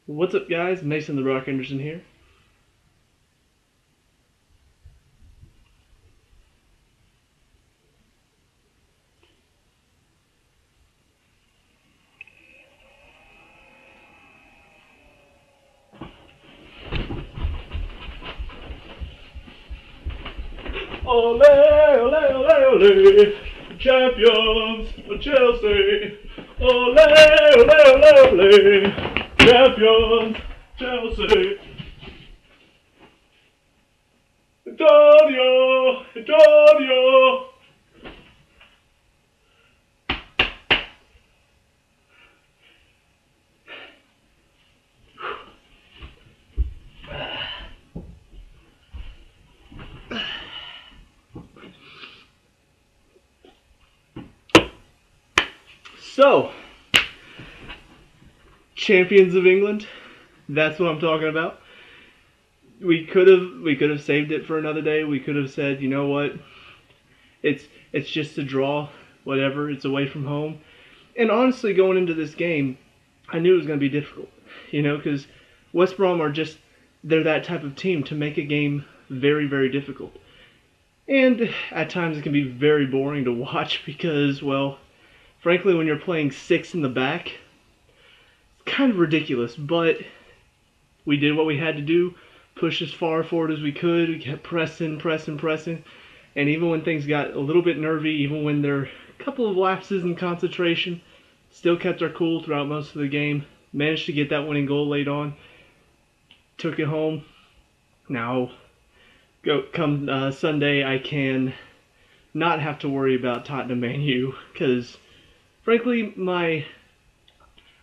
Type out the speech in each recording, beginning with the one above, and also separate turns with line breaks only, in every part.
What's up, guys? Mason the Rock Henderson here. Ole, ole, ole, ole, champions for Chelsea. Ole, ole, ole, ole, champions, Chelsea. Antonio, Antonio. So, champions of England. That's what I'm talking about. We could have saved it for another day. We could have said, you know what? It's just a draw, whatever. It's away from home. And honestly, going into this game, I knew it was going to be difficult. Because West Brom they're that type of team to make a game very, very difficult. And at times it can be very boring to watch because, well, frankly, when you're playing six in the back, it's kind of ridiculous. But we did what we had to do, push as far forward as we could. We kept pressing, pressing, pressing. And even when things got a little bit nervy, even when there were a couple of lapses in concentration, still kept our cool throughout most of the game. Managed to get that winning goal late on. Took it home. Now, come Sunday, I can not have to worry about Tottenham Man U because, frankly, my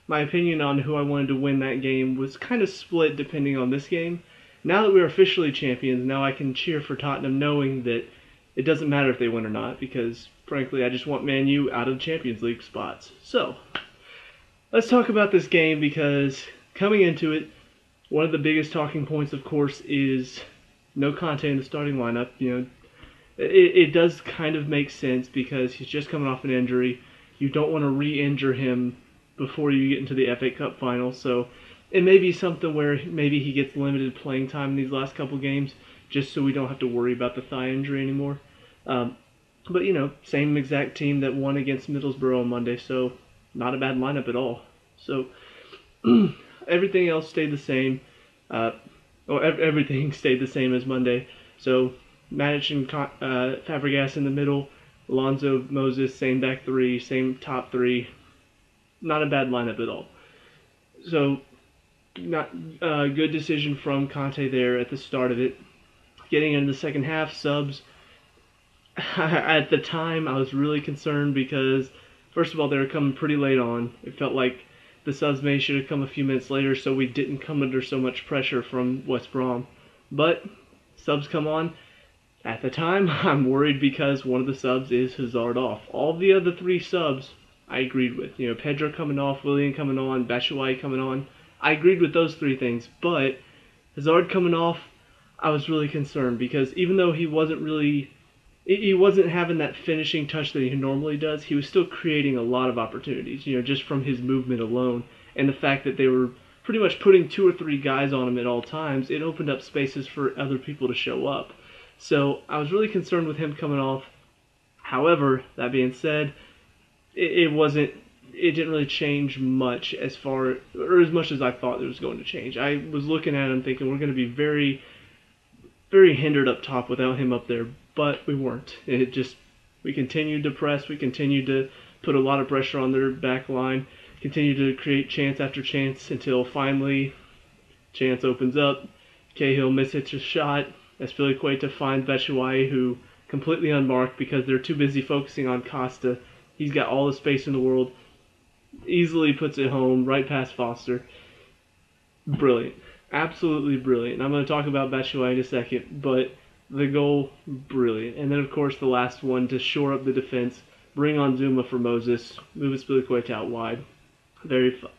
opinion on who I wanted to win that game was kind of split depending on this game. Now that we're officially champions, now I can cheer for Tottenham knowing that it doesn't matter if they win or not because, frankly, I just want Man U out of the Champions League spots. So, let's talk about this game because coming into it, one of the biggest talking points, of course, is no Conte in the starting lineup. It does kind of make sense because he's just coming off an injury. You don't want to re-injure him before you get into the FA Cup final. So it may be something where maybe he gets limited playing time in these last couple games just so we don't have to worry about the thigh injury anymore. But, same exact team that won against Middlesbrough on Monday, so not a bad lineup at all. So everything else stayed the same. Everything stayed the same as Monday. So Matic and Fabregas in the middle, Alonso, Moses, same back three, same top three. Not a bad lineup at all. So not a good decision from Conte there at the start of it. Getting into the second half, subs. At the time, I was really concerned because, first of all, they were coming pretty late on. It felt like the subs may should have come a few minutes later so we didn't come under so much pressure from West Brom. But subs come on. At the time, I'm worried because one of the subs is Hazard off. All the other three subs I agreed with. Pedro coming off, Willian coming on, Batshuayi coming on. I agreed with those three things. But Hazard coming off, I was really concerned because even though he wasn't having that finishing touch that he normally does, he was still creating a lot of opportunities, just from his movement alone. And the fact that they were pretty much putting two or three guys on him at all times, it opened up spaces for other people to show up. So I was really concerned with him coming off. However, that being said, it didn't really change much as much as I thought it was going to change. I was looking at him thinking we're going to be very, very hindered up top without him up there, but we weren't. We continued to press, we continued to put a lot of pressure on their back line, continued to create chance after chance until finally chance opens up. Cahill mishits a shot. Azpilicueta finds Batshuayi, who completely unmarked because they're too busy focusing on Costa. He's got all the space in the world. Easily puts it home, right past Foster. Brilliant. Absolutely brilliant. I'm going to talk about Batshuayi in a second, but the goal, brilliant. And then, of course, the last one to shore up the defense, bring on Zuma for Moses, move Azpilicueta out wide.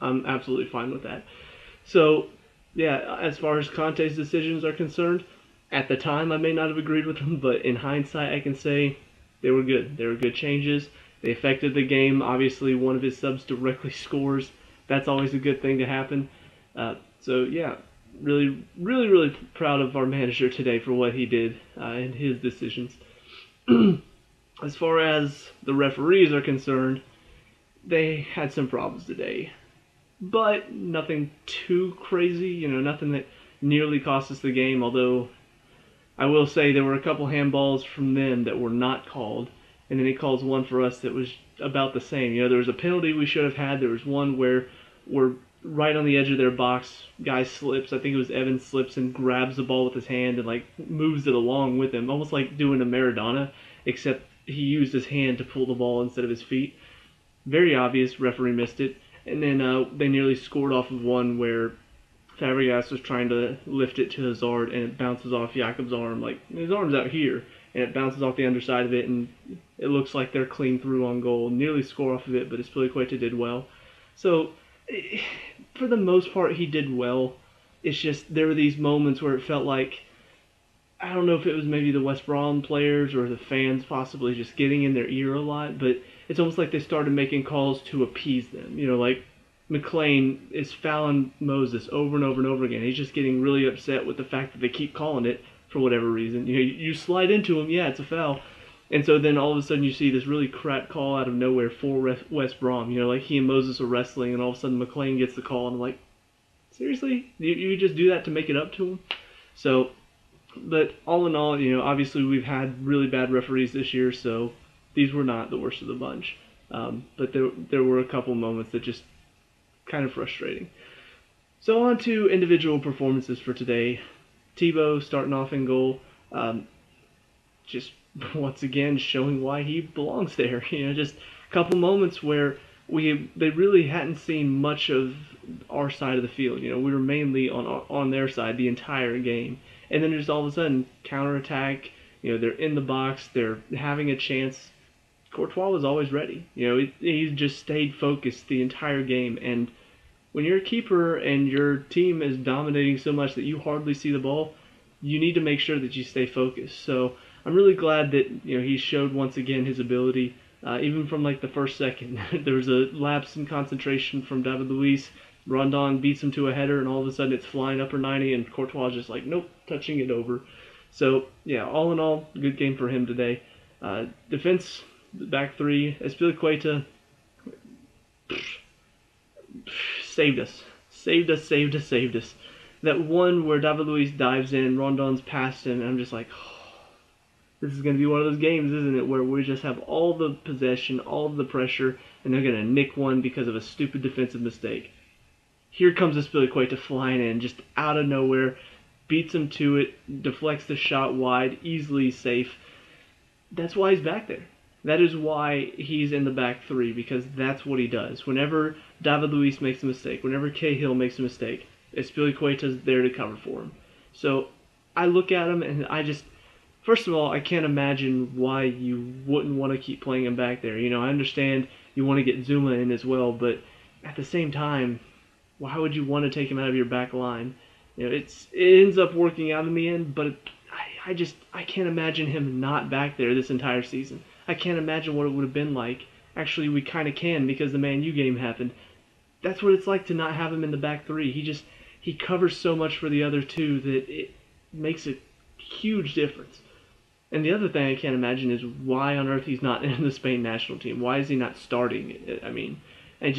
I'm absolutely fine with that. So, yeah, as far as Conte's decisions are concerned, at the time I may not have agreed with them, but in hindsight I can say they were good. They were good changes. They affected the game. Obviously, one of his subs directly scores. That's always a good thing to happen. So yeah, really proud of our manager today for what he did and his decisions. As far as the referees are concerned, they had some problems today, but nothing too crazy. Nothing that nearly cost us the game. Although I will say there were a couple handballs from them that were not called, and then he calls one for us that was about the same. There was a penalty we should have had. There was one where we're right on the edge of their box. Guy slips. I think it was Evans slips and grabs the ball with his hand and like moves it along with him, almost like doing a Maradona, except he used his hand to pull the ball instead of his feet. Very obvious. Referee missed it. And then they nearly scored off of one where Fabregas was trying to lift it to Hazard, and it bounces off Jakob's arm. Like, his arm's out here, and it bounces off the underside of it, and it looks like they're clean through on goal. Nearly score off of it, but Azpilicueta did well. So, for the most part, he did well. It's just there were these moments where it felt like, I don't know if it was maybe the West Brom players or the fans possibly just getting in their ear a lot, but it's almost like they started making calls to appease them. Like McLean is fouling Moses over and over and over again. He's just getting really upset with the fact that they keep calling it for whatever reason. You slide into him, yeah, it's a foul. And so then all of a sudden you see this really crap call out of nowhere for West Brom. Like he and Moses are wrestling, and all of a sudden McLean gets the call, and I'm like, seriously? You just do that to make it up to him? So, but all in all, obviously we've had really bad referees this year, so these were not the worst of the bunch. But there were a couple moments that just kind of frustrating. So on to individual performances for today. Thibaut starting off in goal, just once again showing why he belongs there. Just a couple moments where they really hadn't seen much of our side of the field. We were mainly on their side the entire game, and then just all of a sudden counterattack. They're in the box, they're having a chance. Courtois was always ready. He just stayed focused the entire game. And when you're a keeper and your team is dominating so much that you hardly see the ball, you need to make sure that you stay focused. So I'm really glad that he showed once again his ability. Even from like the first second, there was a lapse in concentration from David Luiz. Rondon beats him to a header, and all of a sudden it's flying upper 90, and Courtois is just like, nope, touching it over. So yeah, all in all, good game for him today. Defense. The back three, Azpilicueta saved us. That one where David Luiz dives in, Rondon's past him, and I'm just like, oh, this is going to be one of those games, isn't it, where we just have all the possession, all of the pressure, and they're going to nick one because of a stupid defensive mistake. Here comes Azpilicueta flying in, just out of nowhere, beats him to it, deflects the shot wide, easily safe. That's why he's back there. That is why he's in the back three, because that's what he does. Whenever David Luiz makes a mistake, whenever Cahill makes a mistake, Azpilicueta's there to cover for him. So I look at him and first of all, I can't imagine why you wouldn't want to keep playing him back there. I understand you want to get Zuma in as well, but at the same time, why would you want to take him out of your back line? It ends up working out in the end, but I can't imagine him not back there this entire season. I can't imagine what it would have been like. Actually, we kind of can, because the Man U game happened. That's what it's like to not have him in the back three. He covers so much for the other two that it makes a huge difference. And the other thing I can't imagine is why on earth he's not in the Spain national team. Why is he not starting? And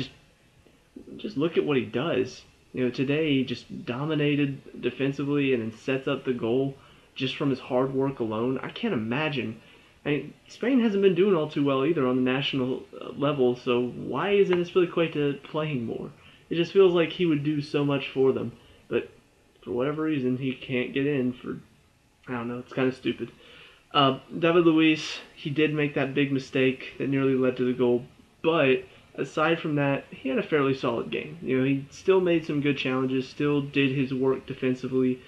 just look at what he does. Today he just dominated defensively and then sets up the goal just from his hard work alone. I can't imagine. Spain hasn't been doing all too well either on the national level, so why isn't Azpilicueta playing more? It just feels like he would do so much for them, but for whatever reason he can't get in I don't know, it's kind of stupid. David Luiz, he did make that big mistake that nearly led to the goal, but aside from that, he had a fairly solid game. He still made some good challenges, still did his work defensively.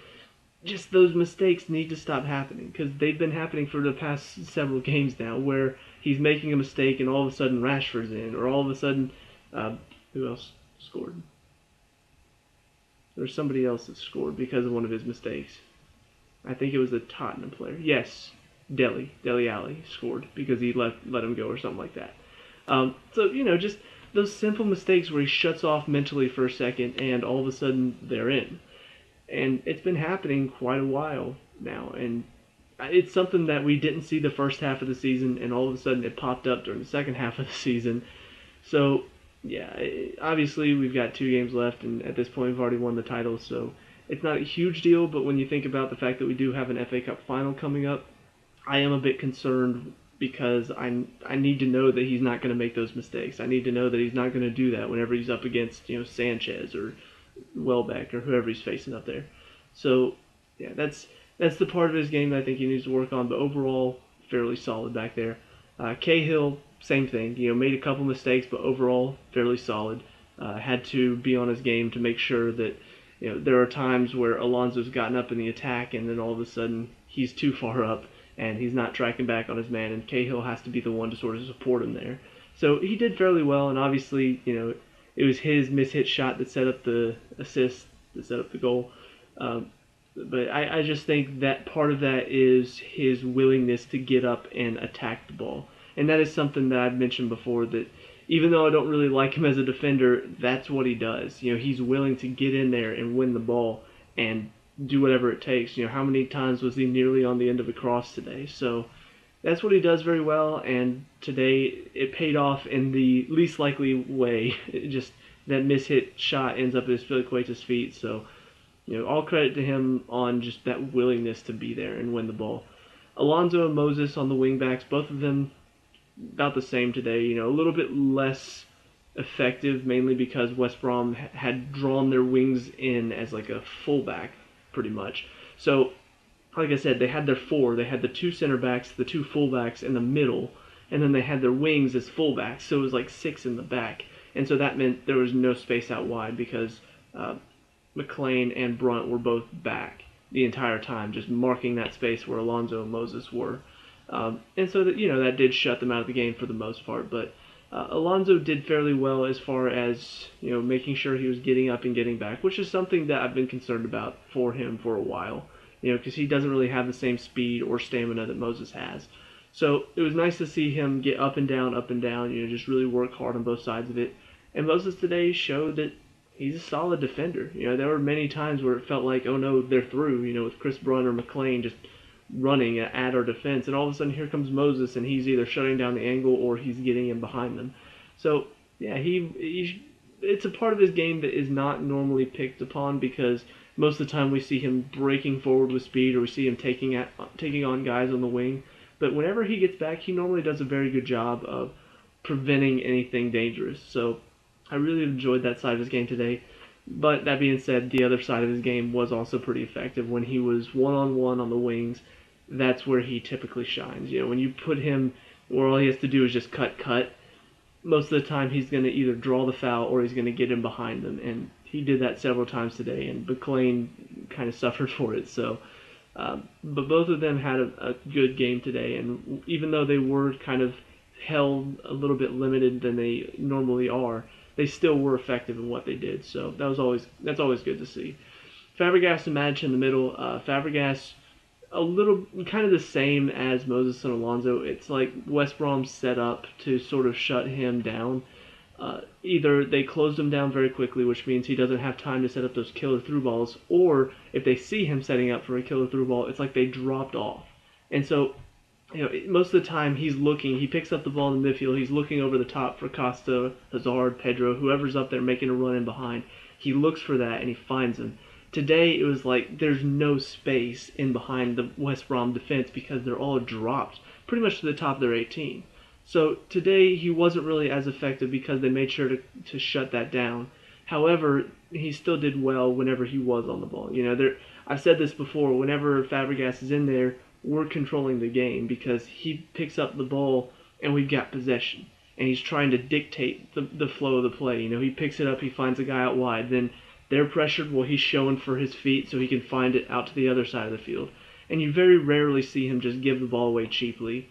Just those mistakes need to stop happening, because they've been happening for the past several games now, where he's making a mistake and all of a sudden Rashford's in, or all of a sudden, who else scored? There's somebody else that scored because of one of his mistakes. I think it was the Tottenham player. Yes, Dele Alli scored because he let him go or something like that. So just those simple mistakes where he shuts off mentally for a second and all of a sudden they're in. And it's been happening quite a while now. And it's something that we didn't see the first half of the season, and all of a sudden it popped up during the second half of the season. So, yeah, obviously we've got 2 games left, and at this point we've already won the title, so it's not a huge deal, but when you think about the fact that we do have an FA Cup final coming up, I am a bit concerned because I need to know that he's not going to make those mistakes. I need to know that he's not going to do that whenever he's up against, Sanchez or Welbeck or whoever he's facing up there. So, yeah, that's the part of his game that I think he needs to work on, but overall, fairly solid back there. Cahill, same thing. Made a couple mistakes, but overall, fairly solid. Had to be on his game to make sure that, there are times where Alonso's gotten up in the attack, and then all of a sudden he's too far up, and he's not tracking back on his man, and Cahill has to be the one to sort of support him there. So he did fairly well, and obviously, it was his mishit shot that set up the assist, that set up the goal. But I just think that part of that is his willingness to get up and attack the ball. And that is something that I've mentioned before, that even though I don't really like him as a defender, that's what he does. He's willing to get in there and win the ball and do whatever it takes. How many times was he nearly on the end of a cross today? So that's what he does very well, and today it paid off in the least likely way. That mishit shot ends up at Spilicueta's feet, so all credit to him on just that willingness to be there and win the ball. Alonso and Moses on the wing backs, both of them about the same today. A little bit less effective, mainly because West Brom had drawn their wings in as like a fullback, pretty much. So, like I said, they had their 4. They had the 2 center backs, the 2 fullbacks in the middle, and then they had their wings as fullbacks. So it was like 6 in the back, and so that meant there was no space out wide because McLean and Brunt were both back the entire time, just marking that space where Alonso and Moses were. And so that did shut them out of the game for the most part. But Alonso did fairly well as far as making sure he was getting up and getting back, which is something that I've been concerned about for him for a while. Because he doesn't really have the same speed or stamina that Moses has. So it was nice to see him get up and down, just really work hard on both sides of it. And Moses today showed that he's a solid defender. There were many times where it felt like, oh no, they're through, with Chris Brunt or McLean just running at our defense, and all of a sudden here comes Moses, and he's either shutting down the angle or he's getting in behind them. So yeah, it's a part of his game that is not normally picked upon, because most of the time we see him breaking forward with speed, or we see him taking on guys on the wing. But whenever he gets back, he normally does a very good job of preventing anything dangerous. So I really enjoyed that side of his game today. But that being said, the other side of his game was also pretty effective. When he was one-on-one on the wings, that's where he typically shines. When you put him where all he has to do is just cut, most of the time he's going to either draw the foul or he's going to get in behind them. And he did that several times today, and McLean kind of suffered for it. So, but both of them had a good game today, and even though they were kind of held a little bit limited than they normally are, they still were effective in what they did. So that's always good to see. Fabregas and Madic in the middle. Fabregas, a little kind of the same as Moses and Alonso. It's like West Brom set up to sort of shut him down. Either they closed him down very quickly, which means he doesn't have time to set up those killer through balls, or if they see him setting up for a killer through ball, it's like they dropped off. And so, most of the time he picks up the ball in the midfield, he's looking over the top for Costa, Hazard, Pedro, whoever's up there making a run in behind. He looks for that and he finds him. Today it was like there's no space in behind the West Brom defense because they're all dropped pretty much to the top of their 18. So today he wasn't really as effective because they made sure to shut that down. However, he still did well whenever he was on the ball. I've said this before, whenever Fabregas is in there, we're controlling the game because he picks up the ball and we've got possession. And he's trying to dictate the flow of the play. He picks it up, he finds a guy out wide, then they're pressured, well, he's showing for his feet so he can find it out to the other side of the field. And you very rarely see him just give the ball away cheaply.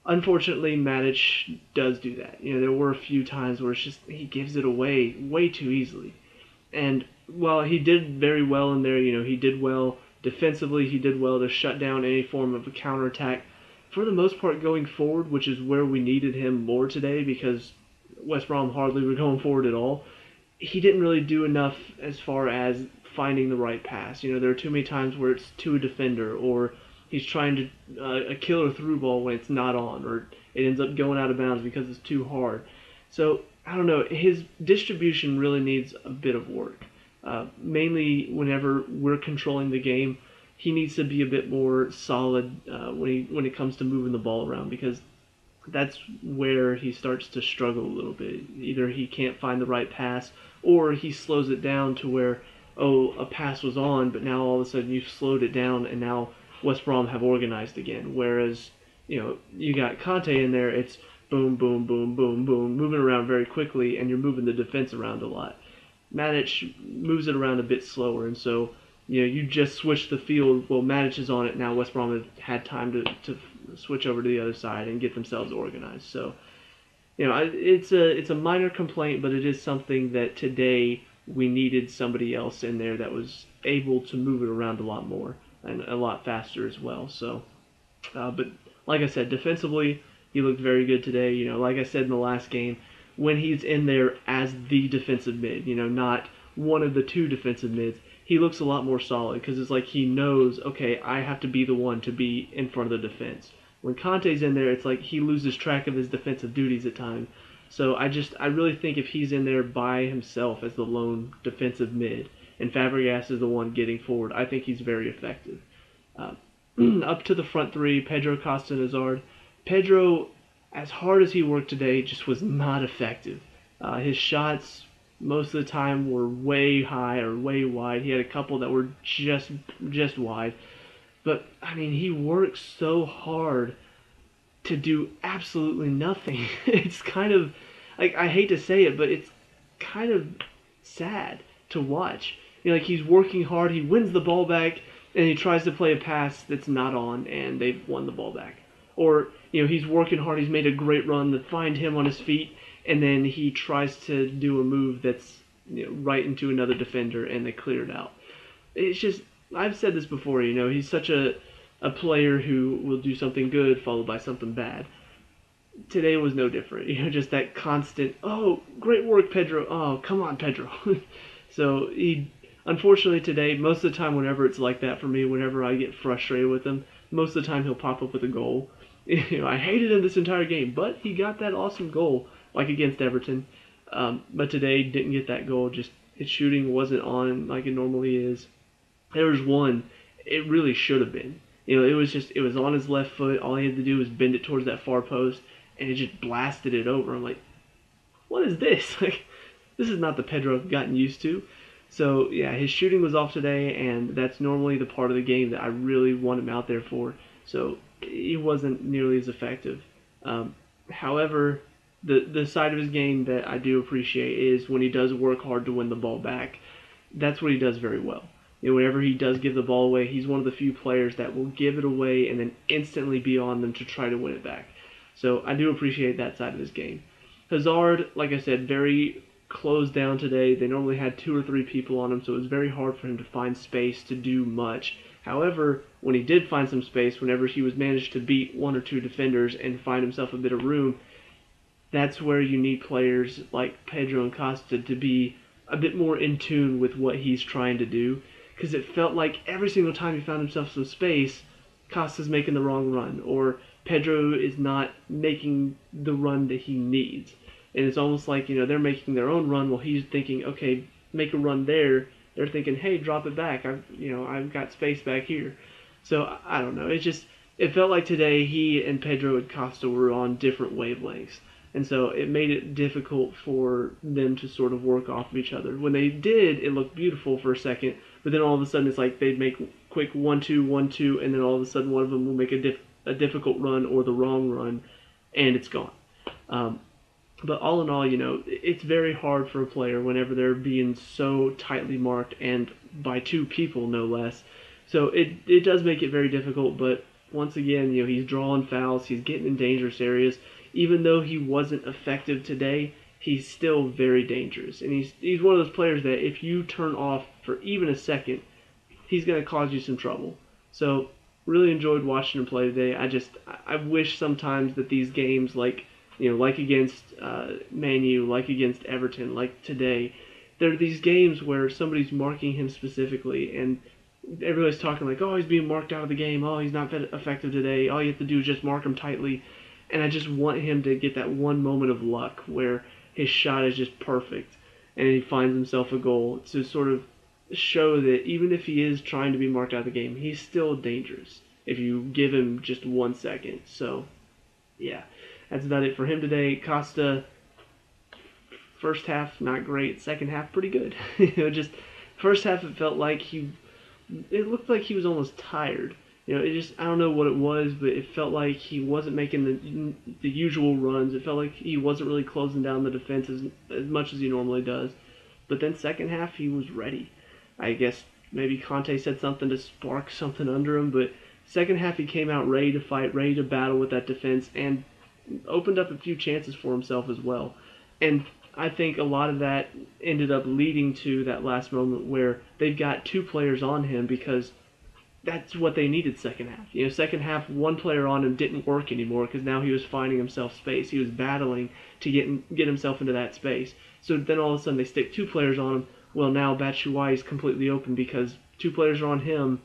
Unfortunately, Madic does do that. There were a few times where it's just he gives it away way too easily. And while he did very well in there, he did well defensively, he did well to shut down any form of a counterattack. For the most part going forward, which is where we needed him more today, because West Brom hardly were going forward at all. He didn't really do enough as far as finding the right pass. There are too many times where it's to a defender, or he's trying to a killer through ball when it's not on, or it ends up going out of bounds because it's too hard. So I don't know. His distribution really needs a bit of work. Mainly whenever we're controlling the game, he needs to be a bit more solid when it comes to moving the ball around, because that's where he starts to struggle a little bit. Either he can't find the right pass, or he slows it down to where, oh, a pass was on, but now all of a sudden you've slowed it down, and now West Brom have organized again. Whereas, you got Conte in there, it's boom, boom, boom, boom, boom, moving around very quickly, and you're moving the defense around a lot. Matic moves it around a bit slower, and so you just switch the field. Well, Matic is on it now. West Brom have had time to switch over to the other side and get themselves organized. So, it's a minor complaint, but it is something that today we needed somebody else in there that was able to move it around a lot more and a lot faster as well. So, but like I said, defensively, he looked very good today. Like I said in the last game, when he's in there as the defensive mid, not one of the two defensive mids, he looks a lot more solid, because it's like he knows, okay, I have to be the one to be in front of the defense. When Conte's in there, it's like he loses track of his defensive duties at times. So I really think if he's in there by himself as the lone defensive mid, and Fabregas is the one getting forward, I think he's very effective. Up to the front three, Pedro, Costa, and Hazard. Pedro, as hard as he worked today, just was not effective. His shots most of the time were way high or way wide. He had a couple that were just wide. But, he works so hard to do absolutely nothing. It's kind of, I hate to say it, but it's kind of sad to watch. He's working hard, he wins the ball back, and he tries to play a pass that's not on, and they've won the ball back. Or, he's working hard, he's made a great run to find him on his feet, and then he tries to do a move that's right into another defender, and they clear it out. It's just, I've said this before, he's such a player who will do something good followed by something bad. Today was no different. Just that constant, oh, great work, Pedro. Oh, come on, Pedro. So unfortunately today, most of the time whenever it's like that for me, whenever I get frustrated with him, most of the time he'll pop up with a goal. I hated him this entire game, but he got that awesome goal, like against Everton. But today didn't get that goal. Just his shooting wasn't on like it normally is. There was one, it really should have been. It was on his left foot. All he had to do was bend it towards that far post, and it just blasted it over. I'm like, what is this? This is not the Pedro I've gotten used to. So, yeah, his shooting was off today, and that's normally the part of the game that I really want him out there for. So, he wasn't nearly as effective. However, the side of his game that I do appreciate is when he does work hard to win the ball back. That's what he does very well. Whenever he does give the ball away, he's one of the few players that will give it away and then instantly be on them to try to win it back. So I do appreciate that side of his game. Hazard, like I said, very closed down today. They normally had 2 or 3 people on him, so it was very hard for him to find space to do much. However, when he did find some space, whenever he was managed to beat 1 or 2 defenders and find himself a bit of room, that's where you need players like Pedro and Costa to be a bit more in tune with what he's trying to do. Because it felt like every single time he found himself some space, Costa's making the wrong run, or Pedro is not making the run that he needs. And it's almost like, they're making their own run while he's thinking, okay, make a run there. They're thinking, hey, drop it back. I've got space back here. So, I don't know. It felt like today he and Pedro and Costa were on different wavelengths. And so it made it difficult for them to sort of work off of each other. When they did, it looked beautiful for a second, but then all of a sudden it's like they'd make quick 1-2, 1-2, and then all of a sudden one of them will make a difficult run or the wrong run, and it's gone. But all in all, it's very hard for a player whenever they're being so tightly marked, and by 2 people, no less. So it does make it very difficult, but once again, he's drawing fouls, he's getting in dangerous areas. Even though he wasn't effective today, he's still very dangerous. And he's one of those players that if you turn off for even a second, he's going to cause you some trouble. So, really enjoyed watching him play today. I wish sometimes that these games, like Like against Man U, like against Everton, like today. There are these games where somebody's marking him specifically, and everybody's talking like, oh, he's being marked out of the game. Oh, he's not effective today. All you have to do is just mark him tightly. And I just want him to get that one moment of luck where his shot is just perfect and he finds himself a goal to sort of show that even if he is trying to be marked out of the game, he's still dangerous if you give him just 1 second. So, yeah, that's about it for him today. Costa, first half, not great. Second half, pretty good. Just first half, it looked like he was almost tired. I don't know what it was, but it felt like he wasn't making the usual runs. It felt like he wasn't really closing down the defense as much as he normally does. But then second half, he was ready. I guess maybe Conte said something to spark something under him, but second half he came out ready to fight, ready to battle with that defense, and opened up a few chances for himself as well. And I think a lot of that ended up leading to that last moment where they've got two players on him because that's what they needed second half. Second half, one player on him didn't work anymore because now he was finding himself space. He was battling to get himself into that space. So then all of a sudden they stick two players on him. Well, now Batshuayi is completely open because two players are on him,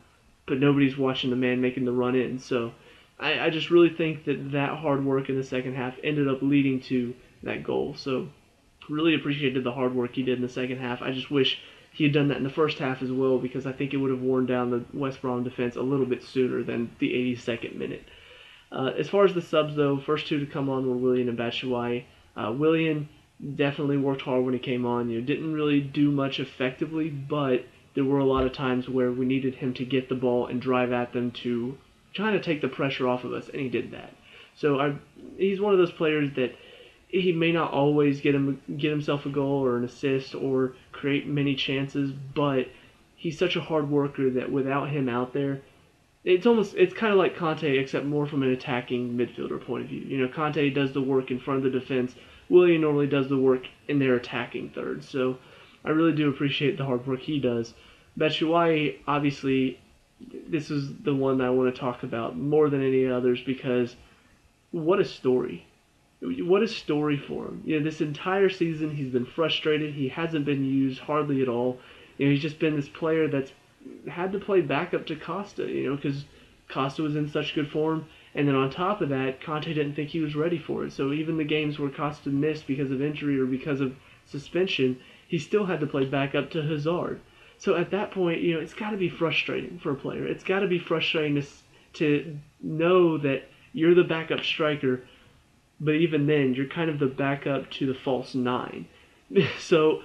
but nobody's watching the man making the run in. So I just really think that hard work in the second half ended up leading to that goal. So really appreciated the hard work he did in the second half. I just wish he had done that in the first half as well because I think it would have worn down the West Brom defense a little bit sooner than the 82nd minute. As far as the subs, though, first two to come on were Willian and Batshuayi. Willian definitely worked hard when he came on. Didn't really do much effectively, but there were a lot of times where we needed him to get the ball and drive at them to try to take the pressure off of us, and he did that. So he's one of those players that he may not always get himself a goal or an assist or create many chances, but he's such a hard worker that without him out there, it's kind of like Conte, except more from an attacking midfielder point of view. Conte does the work in front of the defense. Willian normally does the work in their attacking third. So I really do appreciate the hard work he does. Batshuayi, obviously, this is the one that I want to talk about more than any others because what a story. What a story for him. This entire season he's been frustrated. He hasn't been used hardly at all. He's just been this player that's had to play backup to Costa, because Costa was in such good form. And then on top of that, Conte didn't think he was ready for it. So even the games where Costa missed because of injury or because of suspension, he still had to play backup to Hazard. So at that point, it's got to be frustrating for a player. It's got to be frustrating to know that you're the backup striker, but even then, you're kind of the backup to the false nine. So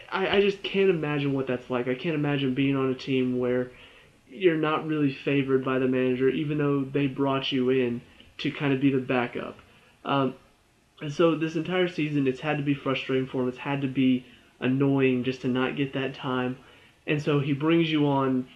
I just can't imagine what that's like. I can't imagine being on a team where you're not really favored by the manager, even though they brought you in to kind of be the backup. And so this entire season, it's had to be frustrating for him. It's had to be annoying just to not get that time. And so he brings you on,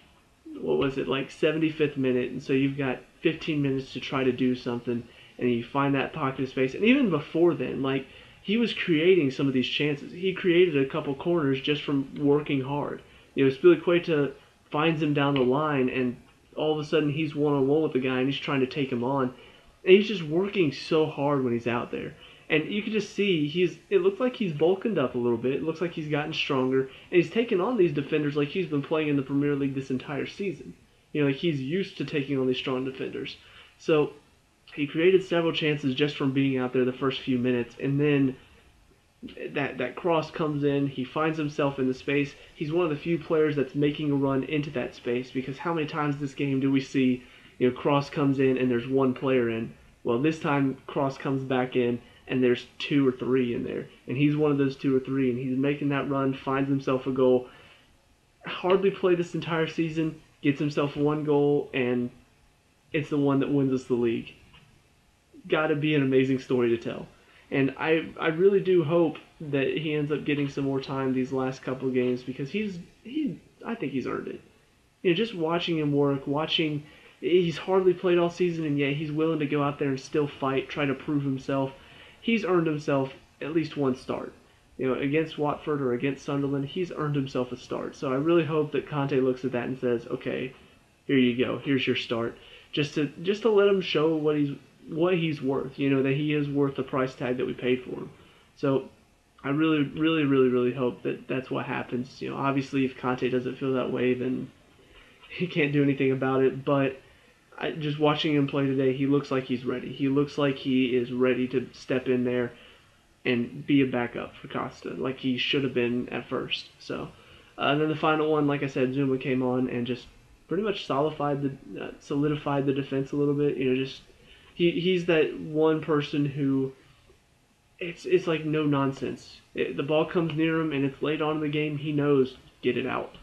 what was it, like 75th minute, and so you've got 15 minutes to try to do something, and you find that pocket of space. And even before then, he was creating some of these chances. He created a couple corners just from working hard. Spilicueta finds him down the line, and all of a sudden he's one-on-one with the guy, and he's trying to take him on. And he's just working so hard when he's out there. And you can just see it looks like he's bulked up a little bit. It looks like he's gotten stronger. And he's taken on these defenders like he's been playing in the Premier League this entire season. He's used to taking on these strong defenders. So he created several chances just from being out there the first few minutes. And then that cross comes in. He finds himself in the space. He's one of the few players that's making a run into that space, because how many times this game do we see, cross comes in and there's one player in? Well, this time cross comes back in and there's two or three in there. And he's one of those two or three, and he's making that run, finds himself a goal. Hardly played this entire season, gets himself one goal, and it's the one that wins us the league. Gotta be an amazing story to tell. And I really do hope that he ends up getting some more time these last couple of games, because I think he's earned it. Just watching him work, he's hardly played all season, and yet he's willing to go out there and still fight, try to prove himself. He's earned himself at least one start. Against Watford or against Sunderland, he's earned himself a start. So I really hope that Conte looks at that and says, okay, here you go, here's your start. Just to let him show what he's what he's worth. That he is worth the price tag that we paid for him. So I really, really, really, really hope that that's what happens. Obviously, if Conte doesn't feel that way, then he can't do anything about it. But just watching him play today, he looks like he's ready. He looks like he is ready to step in there and be a backup for Costa, like he should have been at first. So, and then the final one, like I said, Zuma came on and just pretty much solidified the defense a little bit. Just he's that one person who it's like no nonsense. The ball comes near him and it's late on in the game. He knows get it out.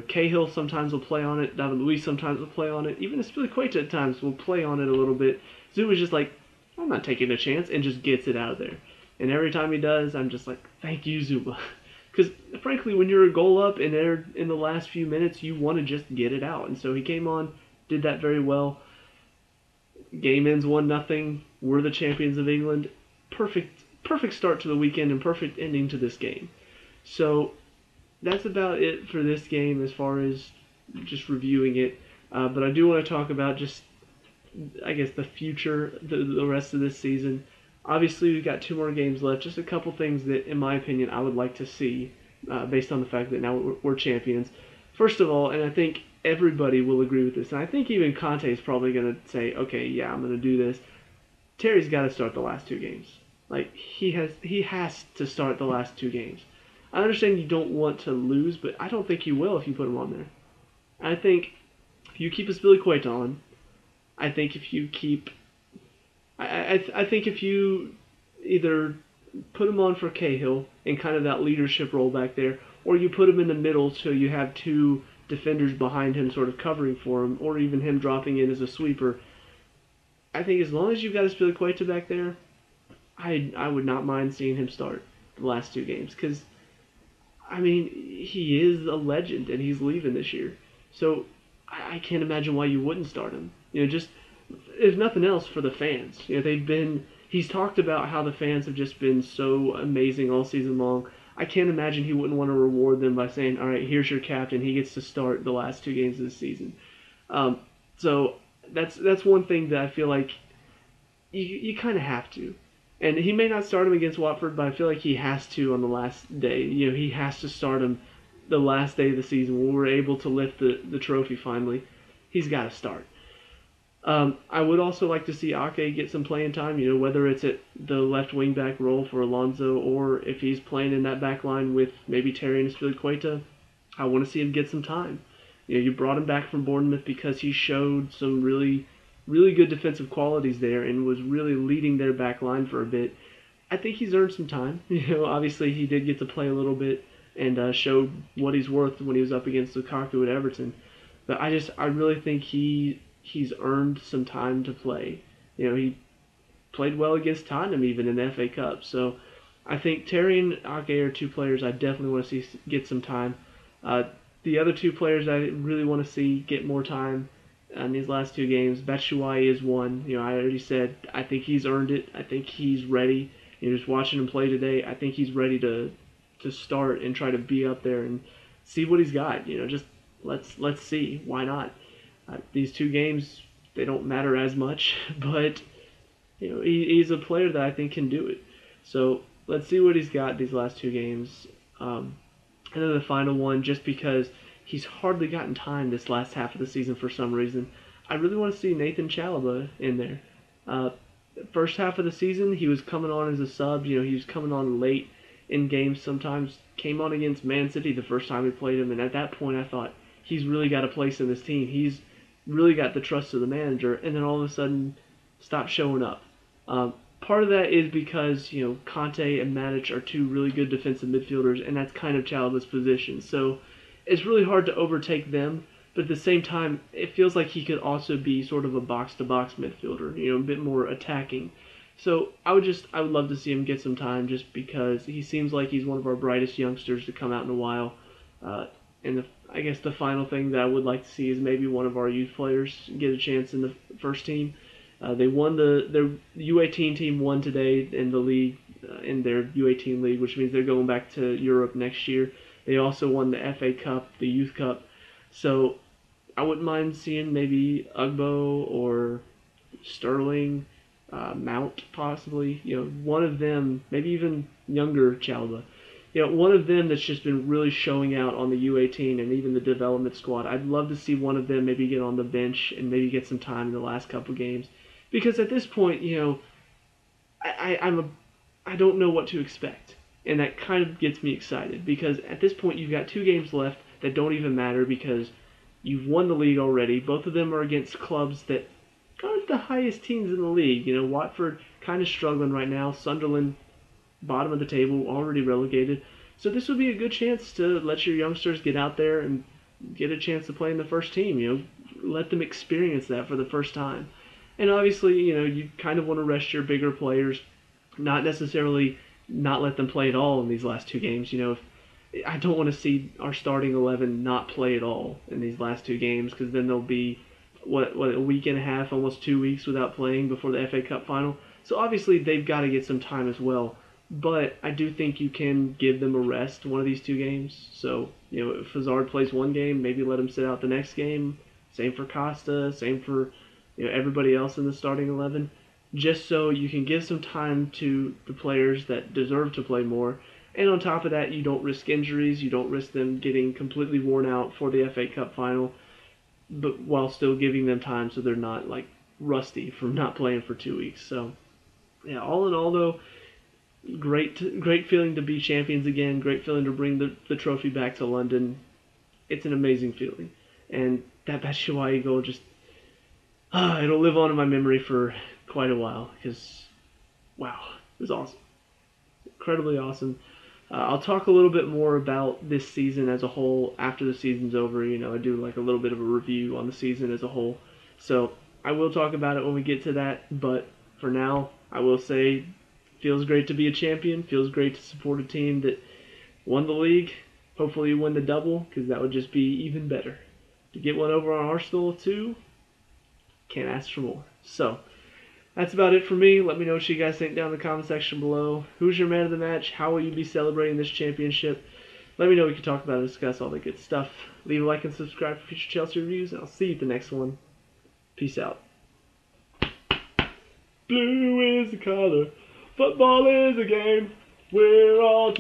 Cahill sometimes will play on it. David Luiz sometimes will play on it. Even Aspilicueta at times will play on it a little bit. Zuma's just like, I'm not taking a chance, and just gets it out of there. And every time he does, I'm just like, thank you, Zuma. Because, frankly, when you're a goal up and they're in the last few minutes, you want to just get it out. And so he came on, did that very well. Game ends 1-0. We're the champions of England. Perfect start to the weekend and perfect ending to this game. So that's about it for this game as far as just reviewing it. But I do want to talk about just, I guess, the future, the rest of this season. Obviously, we've got 2 more games left. Just a couple things that, in my opinion, I would like to see based on the fact that now we're champions. First of all, and I think everybody will agree with this, and I think even Conte is probably going to say, okay, yeah, I'm going to do this. Terry's got to start the last 2 games. Like, he has to start the last 2 games. I understand you don't want to lose, but I don't think you will if you put him on there. I think if you keep Aspilicueta on, I think if you keep... I think if you either put him on for Cahill in kind of that leadership role back there, or you put him in the middle so you have 2 defenders behind him sort of covering for him, or even him dropping in as a sweeper, I think as long as you've got Aspilicueta back there, I would not mind seeing him start the last 2 games. Because, I mean, he is a legend and he's leaving this year. So I can't imagine why you wouldn't start him. Just if nothing else, for the fans. He's talked about how the fans have just been so amazing all season long. I can't imagine he wouldn't want to reward them by saying, all right, here's your captain. He gets to start the last 2 games of the season. So that's one thing that I feel like you kind of have to. And he may not start him against Watford, but I feel like he has to on the last day. He has to start him the last day of the season when we're able to lift the trophy finally. He's got to start. I would also like to see Ake get some playing time, whether it's at the left wing back role for Alonso or if he's playing in that back line with maybe Terry and Aspilicueta. I want to see him get some time. You brought him back from Bournemouth because he showed some really, really good defensive qualities there and was really leading their back line for a bit. I think he's earned some time. Obviously he did get to play a little bit and showed what he's worth when he was up against Lukaku at Everton. But I really think he's earned some time to play. He played well against Tottenham even in the FA Cup. So I think Terry and Ake are 2 players I definitely want to see get some time. The other 2 players I really want to see get more time in these last 2 games, Batshuayi is one. I already said I think he's earned it. I think he's ready. Just watching him play today, I think he's ready to start and try to be up there and see what he's got. Just let's see. Why not? These 2 games, they don't matter as much, but he's a player that I think can do it. So let's see what he's got these last 2 games. And then the final one, just because he's hardly gotten time this last half of the season for some reason, I really want to see Nathan Chalobah in there. First half of the season, he was coming on as a sub. He was coming on late in games sometimes. Came on against Man City the first time we played him, and at that point I thought, he's really got a place in this team. He's really got the trust of the manager, and then all of a sudden stopped showing up. Part of that is because, Conte and Matic are 2 really good defensive midfielders, and that's kind of Chalobah's position. So it's really hard to overtake them, but at the same time, it feels like he could also be sort of a box-to-box midfielder, a bit more attacking. So I would love to see him get some time just because he seems like he's one of our brightest youngsters to come out in a while. And I guess the final thing that I would like to see is maybe one of our youth players get a chance in the first team. They won their U18 team won today in the league, in their U18 league, which means they're going back to Europe next year. They also won the FA Cup, the Youth Cup. So I wouldn't mind seeing maybe Ugbo or Sterling Mount possibly. One of them, maybe even younger Chalba. One of them that's just been really showing out on the U18 and even the development squad. I'd love to see one of them maybe get on the bench and maybe get some time in the last couple games, because at this point, I don't know what to expect, and that kind of gets me excited because at this point you've got 2 games left that don't even matter because you've won the league already. Both of them are against clubs that aren't the highest teams in the league. Watford kind of struggling right now. Sunderland, bottom of the table, already relegated. So this would be a good chance to let your youngsters get out there and get a chance to play in the first team. Let them experience that for the first time. And obviously, you kind of want to rest your bigger players, not necessarily not let them play at all in these last 2 games. I don't want to see our starting 11 not play at all in these last 2 games, because then they'll be a week and a half, almost 2 weeks without playing before the FA Cup final. So obviously they've got to get some time as well. But I do think you can give them a rest one of these 2 games. So, if Hazard plays 1 game, maybe let him sit out the next game. Same for Costa, same for everybody else in the starting 11. Just so you can give some time to the players that deserve to play more. And on top of that, you don't risk injuries. You don't risk them getting completely worn out for the FA Cup final, but while still giving them time so they're not like rusty from not playing for 2 weeks. So, yeah, all in all, though, great feeling to be champions again. Great feeling to bring the trophy back to London. It's an amazing feeling. And that Batshuayi goal just, it'll live on in my memory for quite a while because, wow, it was awesome. Incredibly awesome. I'll talk a little bit more about this season as a whole after the season's over. I do like a little bit of a review on the season as a whole. So I will talk about it when we get to that. But for now, I will say, feels great to be a champion. Feels great to support a team that won the league. Hopefully you win the double, because that would just be even better. To get one over on Arsenal too, can't ask for more. So that's about it for me. Let me know what you guys think down in the comment section below. Who's your man of the match? How will you be celebrating this championship? Let me know. We can talk about it, discuss all the good stuff. Leave a like and subscribe for future Chelsea reviews, and I'll see you at the next one. Peace out. Blue is the color. Football is a game. We're all